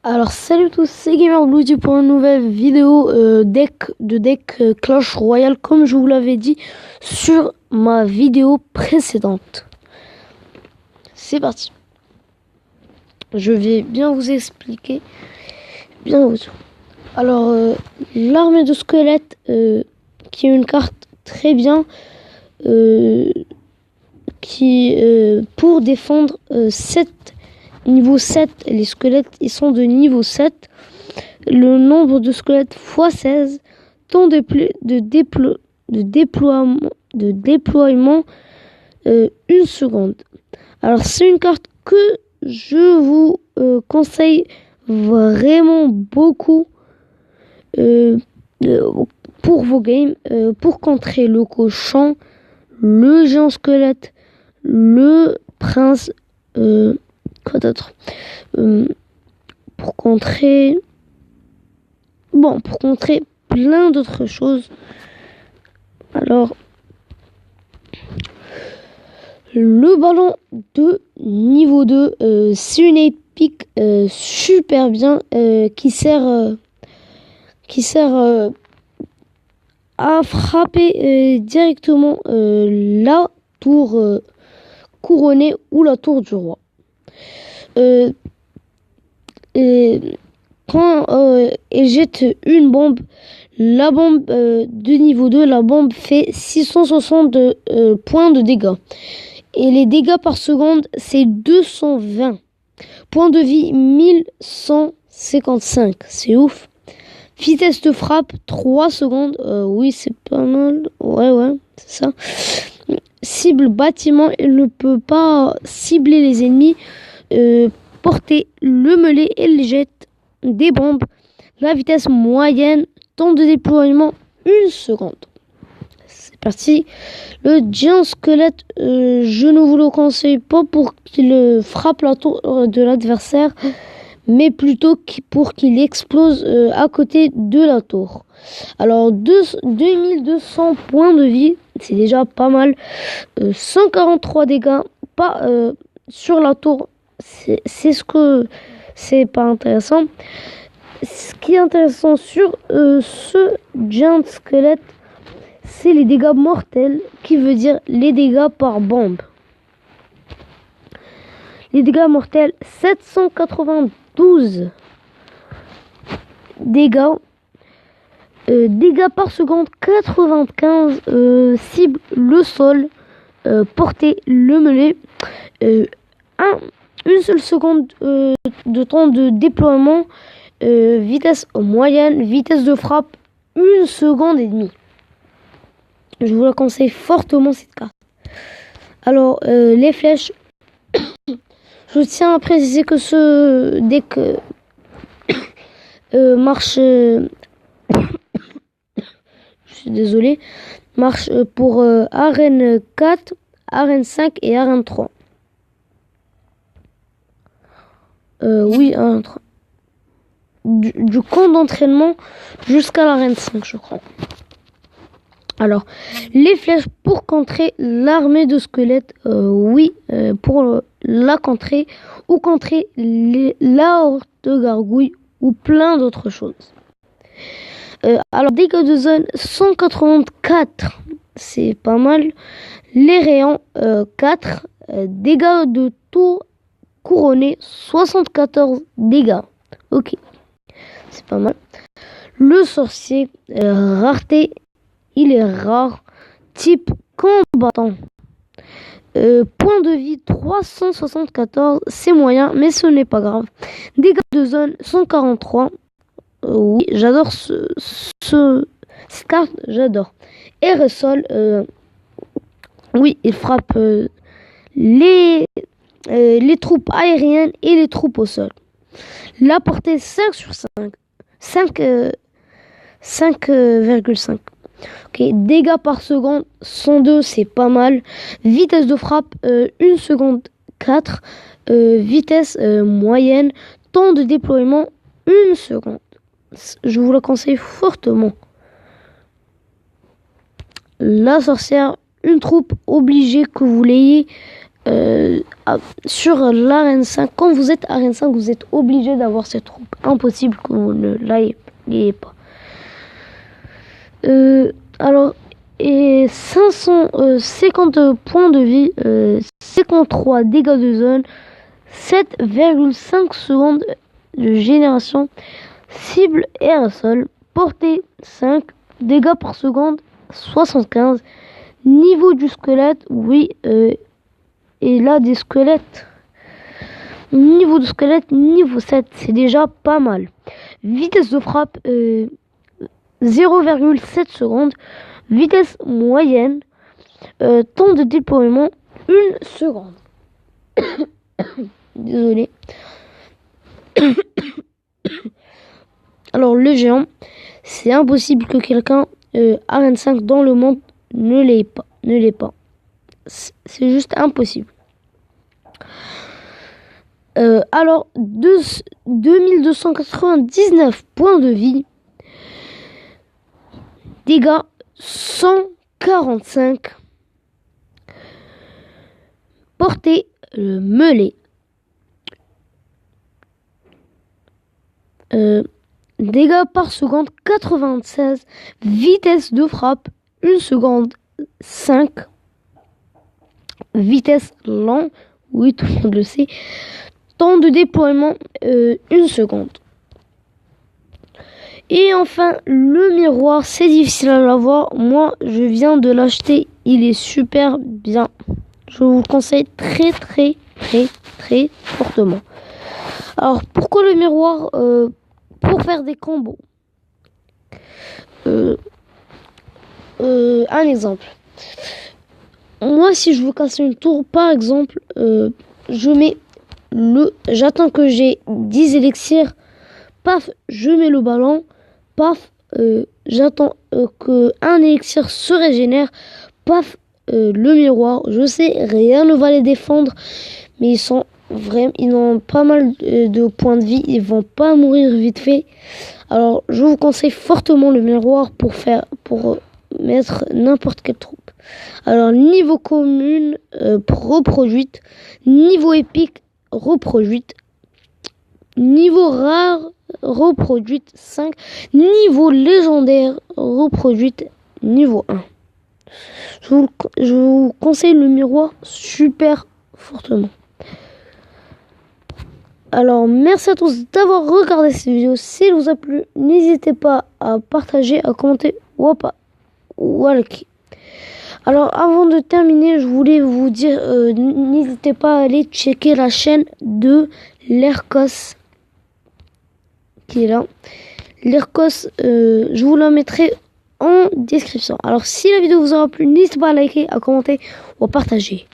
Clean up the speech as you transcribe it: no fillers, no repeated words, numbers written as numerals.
Alors salut à tous, c'est GamerBlueTube pour une nouvelle vidéo deck Clash Royale comme je vous l'avais dit sur ma vidéo précédente. C'est parti. Je vais bien vous expliquer. Alors l'armée de squelettes qui est une carte très bien qui pour défendre 7 niveau 7, les squelettes ils sont de niveau 7. Le nombre de squelettes x 16, temps de déploiement 1 seconde. Alors c'est une carte que je vous conseille vraiment beaucoup pour vos games, pour contrer le cochon, le géant squelette, le prince, quoi d'autre, pour contrer plein d'autres choses. Alors le ballon de niveau 2, c'est une épique super bien qui sert à frapper directement la tour couronnée ou la tour du roi. Quand elle jette une bombe, la bombe de niveau 2, la bombe fait 660 points de dégâts. Et les dégâts par seconde, c'est 220. Points de vie, 1155. C'est ouf. Vitesse de frappe, 3 secondes. Oui, c'est pas mal. Ouais, c'est ça. Cible bâtiment, elle ne peut pas cibler les ennemis. Porter le mêlée, elle jette des bombes. La vitesse moyenne, temps de déploiement 1 seconde. C'est parti. Le géant squelette, je ne vous le conseille pas pour qu'il frappe la tour de l'adversaire, mais plutôt pour qu'il explose à côté de la tour. Alors 2200 points de vie, c'est déjà pas mal. 143 dégâts pas sur la tour, c'est pas intéressant. Ce qui est intéressant sur ce giant squelette, c'est les dégâts mortels, qui veut dire les dégâts par bombe. Les dégâts mortels, 792 dégâts. Dégâts par seconde, 95. Cible le sol, portée le mêlée. Une seule seconde de temps de déploiement. Vitesse moyenne, vitesse de frappe 1 seconde et demie. Je vous la conseille fortement cette carte. Alors les flèches, je tiens à préciser que ce deck marche, je suis désolé, marche pour arène 4, arène 5 et arène 3. Oui, arène 3. Du camp d'entraînement jusqu'à l'arène 5, je crois. Alors, les flèches pour contrer l'armée de squelettes, oui, pour la contrer, ou contrer la horde de gargouilles, ou plein d'autres choses. Alors, dégâts de zone, 184, c'est pas mal. Les rayons, 4. Dégâts de tour couronné, 74 dégâts. Ok, c'est pas mal. Le sorcier, rareté, il est rare. Type combattant. Point de vie 374, c'est moyen, mais ce n'est pas grave. Dégâts de zone 143. Oui, j'adore cette carte, j'adore. Aérosol, oui, il frappe les troupes aériennes et les troupes au sol. La portée 5 sur 5. 5,5. Ok, dégâts par seconde 102, c'est pas mal. Vitesse de frappe 1 seconde 4. Vitesse moyenne, temps de déploiement 1 seconde. Je vous le conseille fortement. La sorcière, une troupe obligée que vous l'ayez sur l'arène 5. Quand vous êtes arène 5, vous êtes obligé d'avoir cette troupe. Impossible que vous ne l'ayez pas. Alors, et 550 points de vie, 53 dégâts de zone, 7,5 secondes de génération, cible aérosol, portée 5, dégâts par seconde 75, niveau du squelette, oui, et là des squelettes, niveau de squelette, niveau 7, c'est déjà pas mal. Vitesse de frappe, 0,7 secondes, vitesse moyenne, temps de déploiement 1 seconde. Désolé. Alors le géant, c'est impossible que quelqu'un arène 5 dans le monde ne l'ait pas. C'est juste impossible. Alors 2299 points de vie, dégâts 145, portée mêlée, dégâts par seconde 96, vitesse de frappe 1 seconde 5, vitesse lent, oui tout le monde le sait, temps de déploiement 1 seconde. Et enfin le miroir, c'est difficile à l'avoir, moi je viens de l'acheter, il est super bien, je vous le conseille très fortement. Alors pourquoi le miroir? Pour faire des combos. Un exemple. Moi, si je veux casser une tour, par exemple, j'attends que j'ai 10 élixirs, paf, je mets le ballon, paf, j'attends que un élixir se régénère, paf, le miroir. Je sais, rien ne va les défendre, mais ils ont pas mal de points de vie, ils vont pas mourir vite fait. Alors je vous conseille fortement le miroir pour mettre n'importe quelle troupe. Alors niveau commune, reproduite, niveau épique, reproduite, niveau rare, reproduite 5, niveau légendaire, reproduite niveau 1. Je vous conseille le miroir super fortement. Alors, merci à tous d'avoir regardé cette vidéo. Si elle vous a plu, n'hésitez pas à partager, à commenter ou à liker. Alors, avant de terminer, je voulais vous dire, n'hésitez pas à aller checker la chaîne de l'Ercos, qui est là. L'Ercos, je vous la mettrai en description. Alors, si la vidéo vous aura plu, n'hésitez pas à liker, à commenter ou à partager.